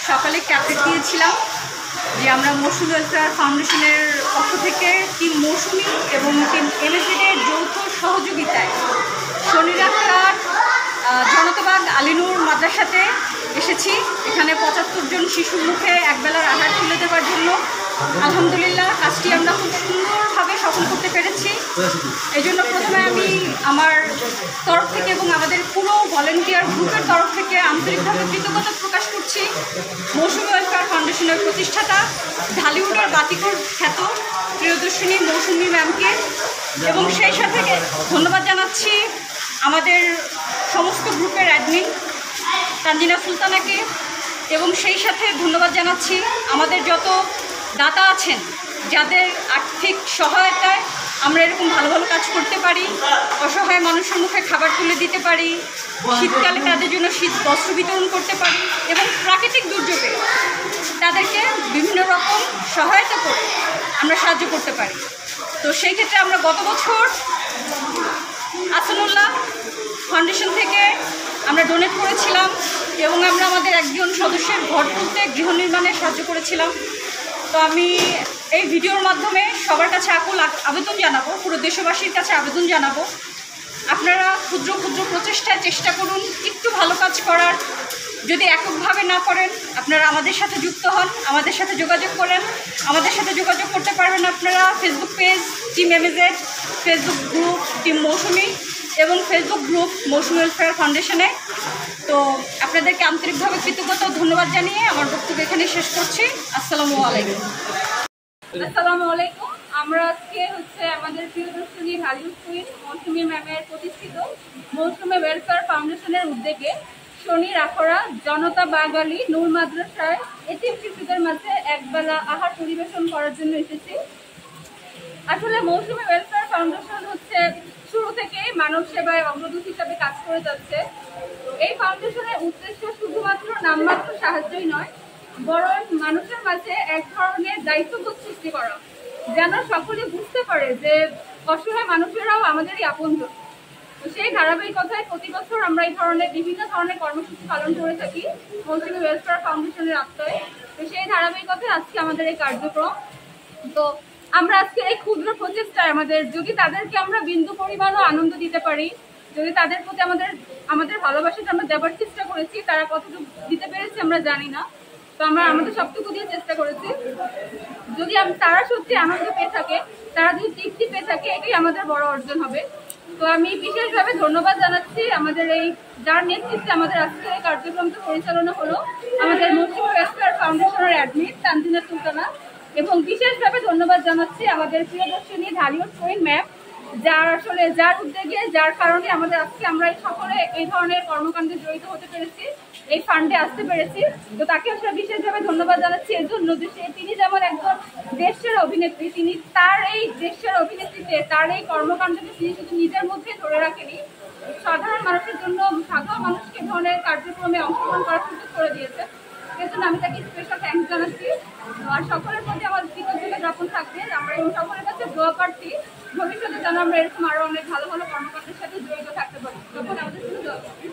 সকালে একটা আপডেট দিয়েছিলাম যে আমরা মৌসুমী ওয়েলফেয়ার ফাউন্ডেশনের পক্ষ থেকে টিম মৌসুমী এবং টিম এমএসএর যৌথ সহযোগিতায় শনিরাকার জনতাবাগ আলিনুর মাদ্রাসাতে এসেছি। এখানে ৭৫ জন শিশুর মুখে একবেলার আহার তুলে দেওয়ার জন্য। আলহামদুলিল্লাহ কাজটি আমরা খুব সুন্দরভাবে সফল করতে পেরেছি। এই জন্য প্রথমে আমি আমার তরফ থেকে এবং আমাদের পুরো ভলেন্টিয়ার গ্রুপের তরফ থেকে আন্তরিকভাবে কৃতজ্ঞতা প্রকাশ করছি মৌসুমী ওয়েলফেয়ার ফাউন্ডেশনের প্রতিষ্ঠাতা ঢালিউডের বাতিকর খ্যাত প্রিয়দর্শিনী মৌসুমী ম্যামকে, এবং সেই সাথে ধন্যবাদ জানাচ্ছি আমাদের সমস্ত গ্রুপের অ্যাডমিন তানজিনা সুলতানাকে, এবং সেই সাথে ধন্যবাদ জানাচ্ছি আমাদের যত দাতা আছেন যাদের আর্থিক সহায়তায় আমরা এরকম ভালো ভালো কাজ করতে পারি, অসহায় মানুষের মুখে খাবার তুলে দিতে পারি, শীতকালে তাদের জন্য শীত বস্ত্র বিতরণ করতে পারি, এবং প্রাকৃতিক দুর্যোগে তাদেরকে বিভিন্ন রকম সহায়তা করে আমরা সাহায্য করতে পারি। তো সেই ক্ষেত্রে আমরা গত বছর আসানুল্লাহ ফাউন্ডেশন থেকে আমরা ডোনেট করেছিলাম এবং আমরা আমাদের একজন সদস্যের ঘর তুলতে গৃহ নির্মাণে সাহায্য করেছিলাম। তো আমি এই ভিডিওর মাধ্যমে সবার কাছে আকুল আবেদন জানাবো, পুরো দেশবাসীর কাছে আবেদন জানাবো, আপনারা ক্ষুদ্র ক্ষুদ্র প্রচেষ্টায় চেষ্টা করুন একটু ভালো কাজ করার। যদি এককভাবে না করেন আপনারা আমাদের সাথে যুক্ত হন, আমাদের সাথে যোগাযোগ করেন। আমাদের সাথে যোগাযোগ করতে পারবেন আপনারা Facebook page team MAZ, Facebook group team Mousumi এবং ফেসবুক গ্রুপ মৌসুমী ওয়েলফেয়ার ফাউন্ডেশনে। তো আপনাদেরকে আন্তরিকভাবে কৃতজ্ঞতা ও ধন্যবাদ জানিয়ে আমার বক্তব্য এখানে শেষ করছি। আসসালামু আলাইকুম। আসসালামু আলাইকুম। আমরা আজকে আমাদের প্রিয়দর্শিনী ঢালিউড কুইন মৌসুমী ম্যামের প্রতিষ্ঠিত মৌসুমী ওয়েলফেয়ার ফাউন্ডেশনের উদ্যোগে শনির আখড়া জনতা বাগালি নূর মাদ্রাসায় এতিম শিশুদের মাঝে একবেলা আহার পরিবেশন করার জন্য এসেছি। আসলে মৌসুমী ওয়েলফেয়ার ফাউন্ডেশন শুরু থেকেই মানব সেবায় অগ্রদূত হিসাবে কাজ করে যাচ্ছে। এই ফাউন্ডেশনের উদ্দেশ্য শুধুমাত্র নামমাত্র সাহায্যই নয়, বরং মানুষের মাঝে এক ধরনের দায়িত্ববোধ সৃষ্টি করা, যেন সকলে বুঝতে পারে যে অসহায় মানুষেরাও আমাদেরই আপনজন। তো সেই ধারাবাহিকতায় প্রতি বছর আমরা এই ধরনের বিভিন্ন ধরনের কর্মসূচি পালন করে থাকি মৌসুমী ওয়েলফেয়ার ফাউন্ডেশনের আত্মায়। তো সেই ধারাবাহিকতায় আজকে আমাদের এই কার্যক্রম। তো আমরা আজকে এই ক্ষুদ্র প্রচেষ্টায় যদি তাদেরকে আমরা বিন্দু পরিমাণও আনন্দ দিতে পারি, যদি তাদের প্রতি আমাদের ভালোবাসাটা আমরা দেওয়ার চেষ্টা করেছি, তারা কতটুকু দিতে পেরেছি আমরা জানি না। তো আমরা আমাদের সবটুকু দিয়ে চেষ্টা করেছি। যদি তারা সত্যি আনন্দ পেয়ে থাকে, তারা যদি তৃপ্তি পেয়ে থাকে, এটাই আমাদের বড় অর্জন হবে। তো আমি বিশেষভাবে ধন্যবাদ জানাচ্ছি আমাদের যার নেতৃত্বে আমাদের আজকে এই কার্যক্রমটা পরিচালনা হলো, আমাদের মৌসুমী ওয়েলফেয়ার ফাউন্ডেশনের অ্যাডমিন তানজিনা সুলতানা, এবং বিশেষভাবে ধন্যবাদ জানাচ্ছি আমাদের প্রিয়দর্শিনী ঢালিউড কুইন ম্যাম, যার উদ্যোগে যার কারণে আমরা সকলে এই ধরনের কর্মকাণ্ডে জড়িত হতে পেরেছি, এই ফান্ডে আসতে পেরেছি। তো তাকে আমরা বিশেষভাবে ধন্যবাদ জানাচ্ছি এর জন্য যে তিনি যেমন একজন দেশের অভিনেত্রী, তিনি তার এই দেশের অভিনেত্রীতে তার এই কর্মকাণ্ডকে তিনি শুধু নিজের মধ্যে ধরে রাখেনি, সাধারণ মানুষের জন্য সাধারণ মানুষকে ধরনের কার্যক্রমে অংশগ্রহণ করার সুযোগ করে দিয়েছে। এর জন্য আমি তাকে স্পেশাল থ্যাঙ্কস জানাচ্ছি। আর সকলের প্রতি আমার কৃতজ্ঞতা জ্ঞাপন থাকবে। আমরা সকলের কাছে দোয়া প্রার্থী ভবিষ্যতে যেন আমরা এরকম আরো অনেক ভালো ভালো কর্মকাণ্ডের সাথে জড়িত থাকতে পারি। তখন আমাদের শুধু দোয়া করবেন।